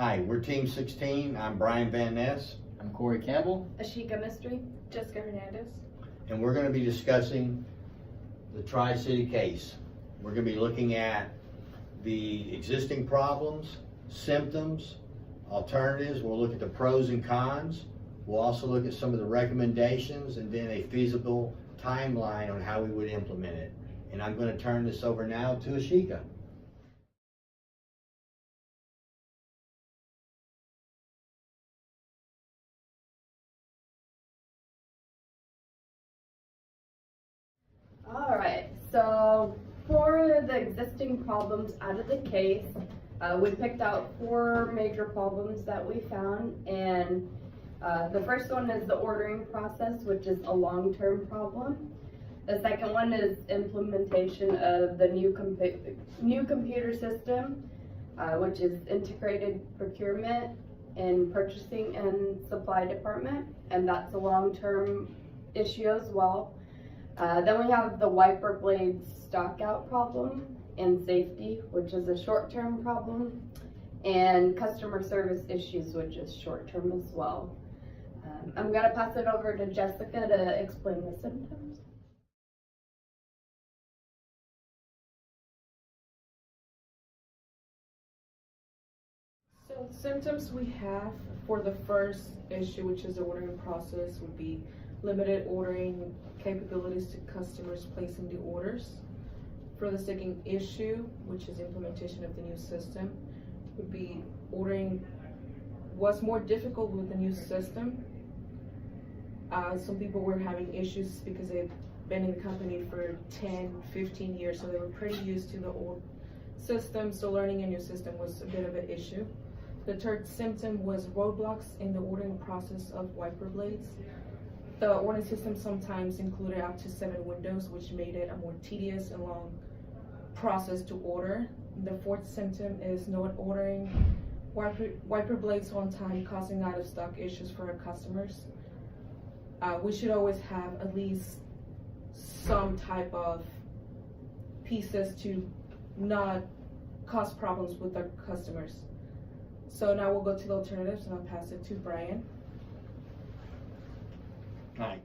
Hi, we're Team 16. I'm Brian Van Ness. I'm Corey Campbell. Ashika Mystery. Jessica Hernandez. And we're going to be discussing the TriCity case. We're going to be looking at the existing problems, symptoms, alternatives. We'll look at the pros and cons. We'll also look at some of the recommendations and then a feasible timeline on how we would implement it. And I'm going to turn this over now to Ashika. All right, so for the existing problems out of the case, we picked out 4 major problems that we found, and the first one is the ordering process, which is a long-term problem. The second one is implementation of the new computer system, which is integrated procurement and purchasing and supply department, and that's a long-term issue as well. Then we have the wiper blade stockout problem and safety, which is a short-term problem, and customer service issues, which is short-term as well. I'm going to pass it over to Jessica to explain the symptoms. So symptoms we have for the first issue, which is the ordering process, would be limited ordering capabilities to customers placing the orders. For the second issue, which is implementation of the new system, would be ordering was more difficult with the new system. Some people were having issues because they've been in the company for 10, 15 years, so they were pretty used to the old system, so learning a new system was a bit of an issue. The third symptom was roadblocks in the ordering process of wiper blades. The ordering system sometimes included up to 7 windows, which made it a more tedious and long process to order. The fourth symptom is not ordering wiper blades on time, causing out of stock issues for our customers. We should always have at least some type of pieces to not cause problems with our customers. So now we'll go to the alternatives, and I'll pass it to Brian. Hi.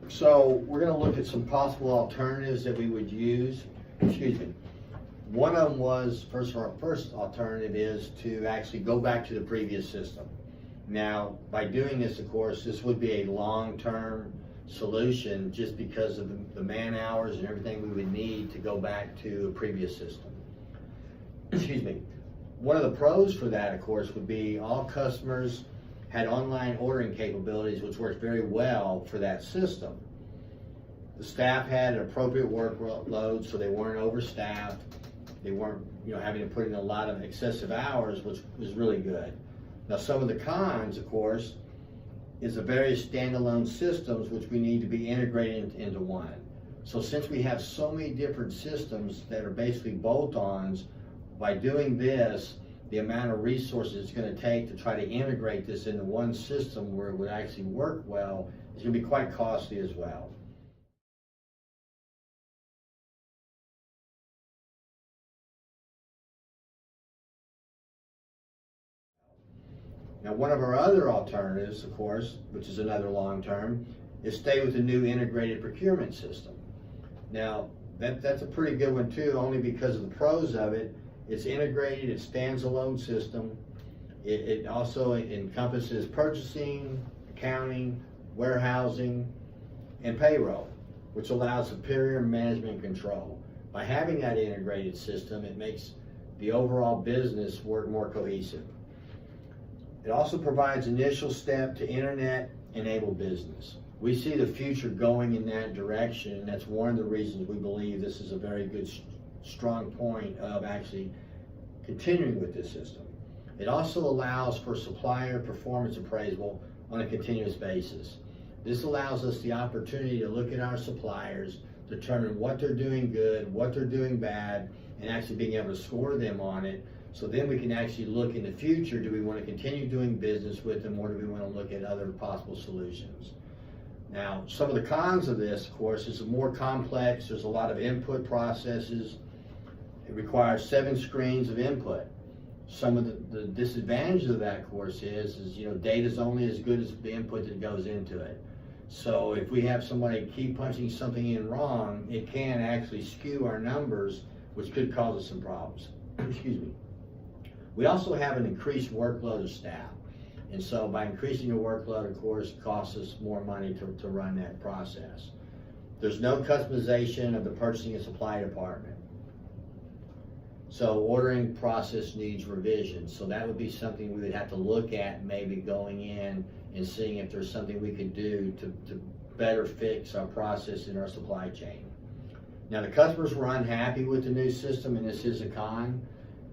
So we're going to look at some possible alternatives that we would use. Excuse me. One of them was, first alternative is to actually go back to the previous system. Now, by doing this, of course, this would be a long-term solution just because of the man hours and everything we would need to go back to a previous system. Excuse me. One of the pros for that, of course, would be all customers had online ordering capabilities, which worked very well for that system. The staff had an appropriate workload, so they weren't overstaffed. They weren't, having to put in a lot of excessive hours, which was really good. Now, some of the cons, of course, is the various standalone systems which we need to be integrated into one. So since we have so many different systems that are basically bolt-ons, by doing this, the amount of resources it's going to take to try to integrate this into one system where it would actually work well is going to be quite costly as well. Now, one of our other alternatives, of course, which is another long term, is stay with the new integrated procurement system. Now, that's a pretty good one too, only because of the pros of it. It's integrated, it stands alone system. It also encompasses purchasing, accounting, warehousing, and payroll, which allows superior management control. By having that integrated system, it makes the overall business work more cohesive. It also provides initial step to internet-enabled business. We see the future going in that direction, and that's one of the reasons we believe this is a very good, strong point of actually continuing with this system. It also allows for supplier performance appraisal on a continuous basis. This allows us the opportunity to look at our suppliers, determine what they're doing good, what they're doing bad, and actually being able to score them on it. So then we can actually look in the future, do we want to continue doing business with them, or do we want to look at other possible solutions? Now, some of the cons of this, of course, is more complex. There's a lot of input processes. It requires 7 screens of input. Some of the disadvantages of that, of course, is data's only as good as the input that goes into it. So if we have somebody keep punching something in wrong, it can actually skew our numbers, which could cause us some problems. Excuse me. We also have an increased workload of staff. And so by increasing the workload, of course, it costs us more money to run that process. There's no customization of the purchasing and supply department. So ordering process needs revision. So that would be something we would have to look at, maybe going in and seeing if there's something we could do to better fix our process in our supply chain. Now, the customers were unhappy with the new system, and this is a con.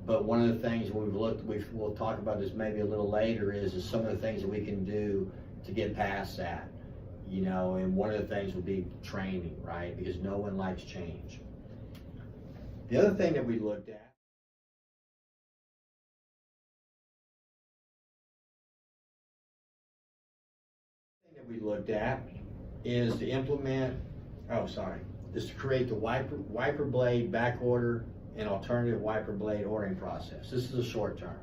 But one of the things we'll talk about this maybe a little later, is some of the things that we can do to get past that. And one of the things would be training, right? Because no one likes change. The other thing that we looked at is to create the wiper blade back order and alternative wiper blade ordering process. This is a short term.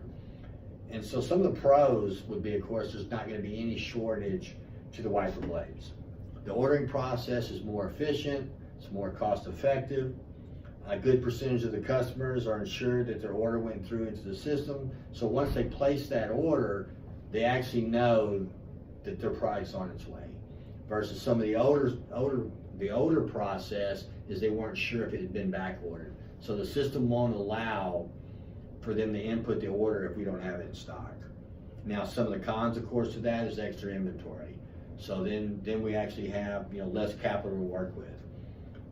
And so some of the pros would be, of course, there's not going to be any shortage to the wiper blades. The ordering process is more efficient, it's more cost effective. A good percentage of the customers are ensured that their order went through into the system. So once they place that order, they actually know that their product's on its way. Versus some of the older process is they weren't sure if it had been back ordered. So the system won't allow for them to input the order if we don't have it in stock. Now, some of the cons, of course, to that is extra inventory. So then we actually have less capital to work with.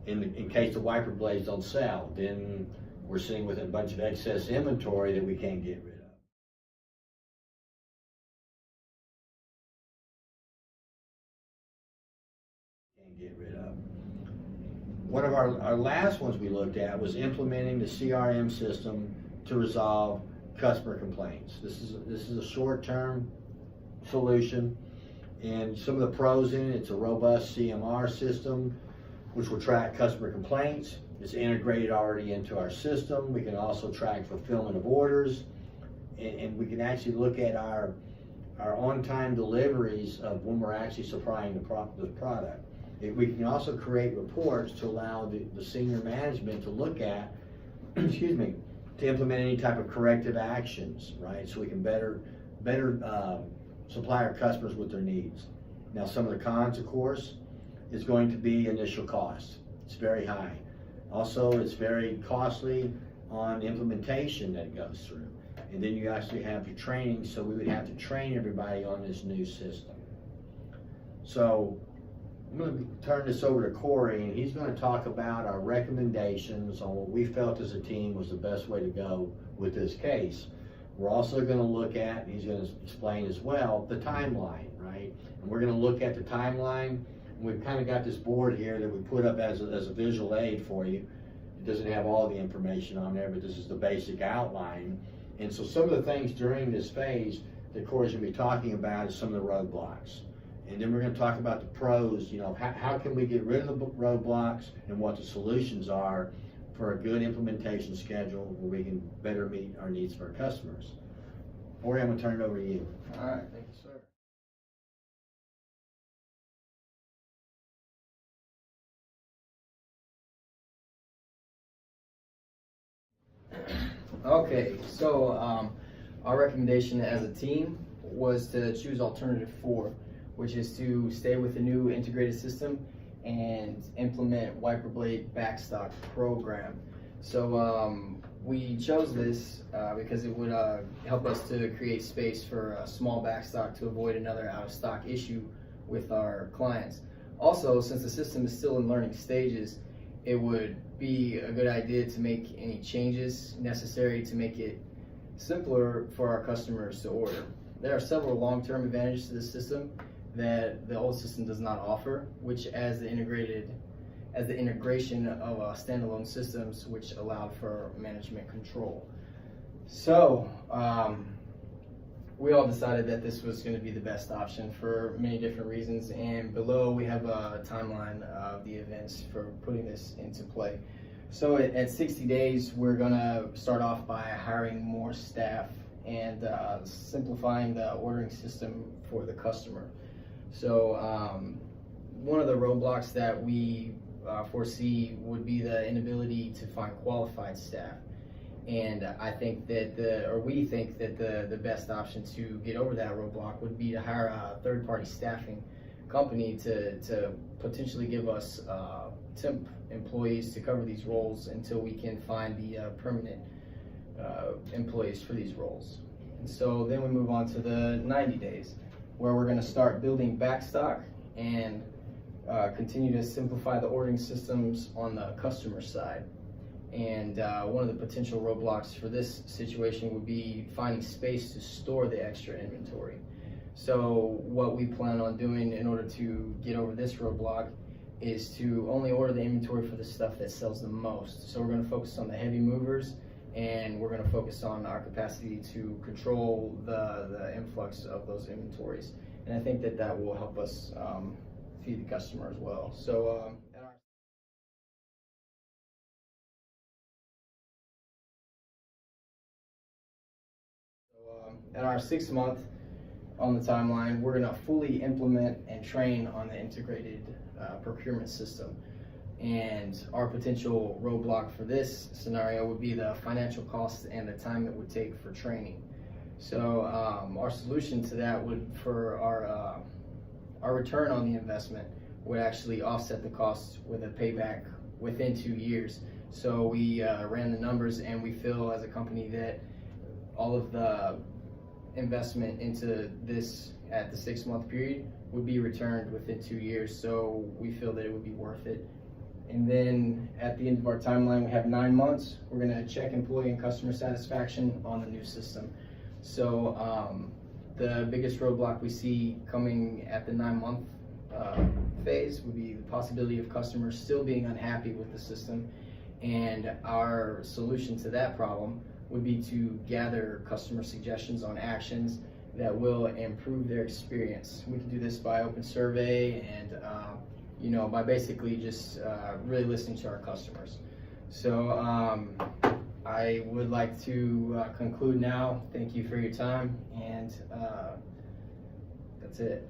In case the wiper blades don't sell, then we're sitting with a bunch of excess inventory that we can't get rid of. One of our last ones we looked at was implementing the CRM system to resolve customer complaints. This is a short-term solution, and some of the pros in it: it's a robust CMR system, which will track customer complaints. It's integrated already into our system. We can also track fulfillment of orders, and we can actually look at our on-time deliveries of when we're actually supplying the product. We can also create reports to allow the senior management to look at, excuse me, to implement any type of corrective actions, right? So we can better supply our customers with their needs. Now, some of the cons, of course, is going to be initial cost. It's very high. Also, it's very costly on implementation that it goes through. And then you actually have your training, so we would have to train everybody on this new system. So I'm going to turn this over to Corey, and he's going to talk about our recommendations on what we felt as a team was the best way to go with this case. We're also going to look at, and he's going to explain as well, the timeline, right? And we're going to look at the timeline. We've kind of got this board here that we put up as a visual aid for you. It doesn't have all the information on there, but this is the basic outline. And so some of the things during this phase that Corey's going to be talking about is some of the roadblocks. And then we're going to talk about the pros, how can we get rid of the roadblocks and what the solutions are for a good implementation schedule where we can better meet our needs for our customers. Corey, I'm going to turn it over to you. All right, thank you, sir. Okay, so our recommendation as a team was to choose alternative 4, which is to stay with the new integrated system and implement wiper blade backstock program. So we chose this because it would help us to create space for a small backstock to avoid another out of stock issue with our clients. Also, since the system is still in learning stages, it would be a good idea to make any changes necessary to make it simpler for our customers to order. There are several long-term advantages to this system that the old system does not offer, which as the integration of standalone systems, which allowed for management control. So we all decided that this was going to be the best option for many different reasons, and below we have a timeline of the events for putting this into play. So at 60 days, we're going to start off by hiring more staff and simplifying the ordering system for the customer. So one of the roadblocks that we foresee would be the inability to find qualified staff. And I think that, we think that the best option to get over that roadblock would be to hire a third-party staffing company to potentially give us temp employees to cover these roles until we can find the permanent employees for these roles. And so then we move on to the 90 days, where we're going to start building backstock and continue to simplify the ordering systems on the customer side. And one of the potential roadblocks for this situation would be finding space to store the extra inventory. So what we plan on doing in order to get over this roadblock is to only order the inventory for the stuff that sells the most. So we're going to focus on the heavy movers, and we're going to focus on our capacity to control the influx of those inventories. And I think that will help us feed the customer as well. So at our 6th month on the timeline, we're going to fully implement and train on the integrated procurement system. And our potential roadblock for this scenario would be the financial costs and the time it would take for training. So our solution to that would, for our return on the investment, would actually offset the costs with a payback within 2 years. So we ran the numbers, and we feel as a company that all of the investment into this at the 6-month period would be returned within 2 years. So we feel that it would be worth it. And then at the end of our timeline, we have 9 months. We're going to check employee and customer satisfaction on the new system. So the biggest roadblock we see coming at the 9-month phase would be the possibility of customers still being unhappy with the system. And our solution to that problem would be to gather customer suggestions on actions that will improve their experience. We can do this by open survey and by basically just really listening to our customers. So I would like to conclude now. Thank you for your time, and that's it.